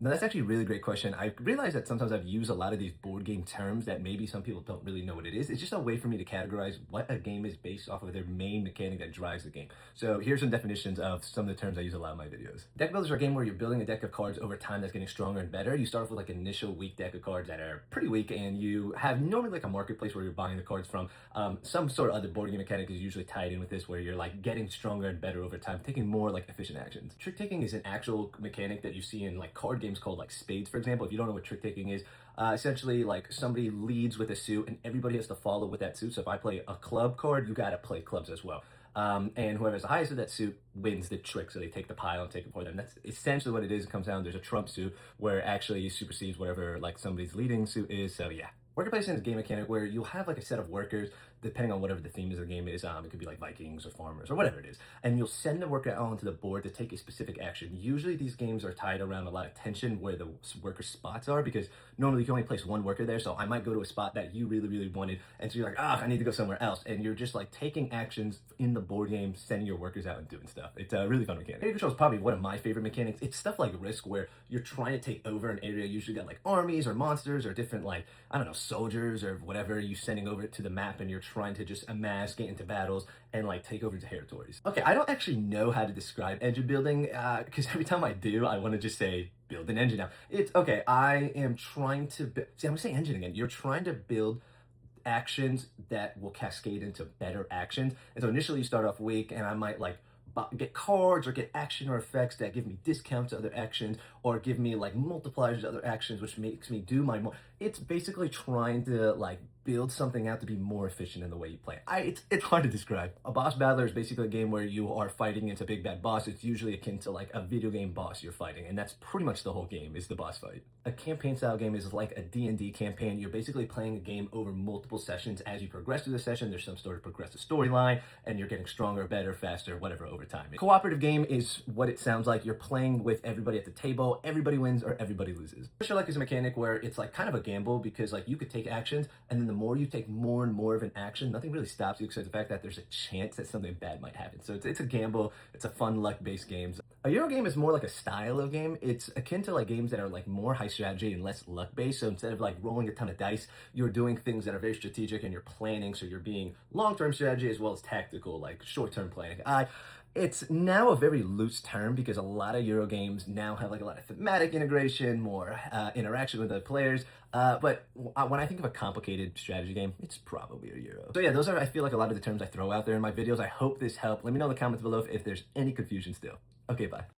No, that's actually a really great question. I realize that sometimes I've used a lot of these board game terms that maybe some people don't really know what it is. It's just a way for me to categorize what a game is based off of their main mechanic that drives the game. So here's some definitions of some of the terms I use a lot in my videos. Deck builders are a game where you're building a deck of cards over time that's getting stronger and better. You start off with like an initial weak deck of cards that are pretty weak, and you have normally like a marketplace where you're buying the cards from. Some sort of other board game mechanic is usually tied in with this, where you're like getting stronger and better over time, taking more like efficient actions. Trick taking is an actual mechanic that you see in like card games called like Spades, for example. If you don't know what trick taking is, essentially like somebody leads with a suit and everybody has to follow with that suit. So if I play a club card, you got to play clubs as well. And whoever has the highest of that suit wins the trick. So they take the pile and take it for them. That's essentially what it is. It comes down, there's a trump suit where actually supersedes whatever like somebody's leading suit is. So yeah. Worker placement is a game mechanic where you'll have like a set of workers, depending on whatever the theme of the game is. It could be like Vikings or farmers or whatever it is. And you'll send the worker out onto the board to take a specific action. Usually these games are tied around a lot of tension where the worker spots are, because normally you can only place one worker there. So I might go to a spot that you really, really wanted. And so you're like, I need to go somewhere else. And you're just like taking actions in the board game, sending your workers out and doing stuff. It's a really fun mechanic. Area control is probably one of my favorite mechanics. It's stuff like Risk, where you're trying to take over an area. Usually got like armies or monsters or different like, I don't know, soldiers or whatever you sending over to the map, and you're trying to just amass, get into battles, and like take over territories. Okay, I don't actually know how to describe engine building, because every time I do, I want to just say build an engine now. It's okay, I am trying to see, I'm gonna say engine again. You're trying to build actions that will cascade into better actions. And so initially you start off weak, and I might like get cards or get action or effects that give me discounts to other actions, or give me like multipliers to other actions, which makes me do my more. It's basically trying to like build something out to be more efficient in the way you play it. It's hard to describe. A boss battler is basically a game where you are fighting against a big bad boss. It's usually akin to like a video game boss you're fighting, and that's pretty much the whole game is the boss fight. A campaign style game is like a D&D campaign. You're basically playing a game over multiple sessions. As you progress through the session, there's some sort of progressive storyline, and you're getting stronger, better, faster, whatever over time. A cooperative game is what it sounds like. You're playing with everybody at the table. Everybody wins or everybody loses. Special luck is a mechanic where it's like kind of a gamble, because like you could take actions, and then the more you take more and more of an action, nothing really stops you except the fact that there's a chance that something bad might happen. So it's a gamble. It's a fun luck-based game. A Euro game is more like a style of game. It's akin to like games that are like more high strategy and less luck-based. So instead of like rolling a ton of dice, you're doing things that are very strategic and you're planning. So you're being long-term strategy as well as tactical, like short-term planning. It's now a very loose term, because a lot of Euro games now have like a lot of thematic integration, more interaction with the players. But when I think of a complicated strategy game, it's probably a Euro. So yeah, those are, I feel like, a lot of the terms I throw out there in my videos. I hope this helped. Let me know in the comments below if there's any confusion still. Okay, bye.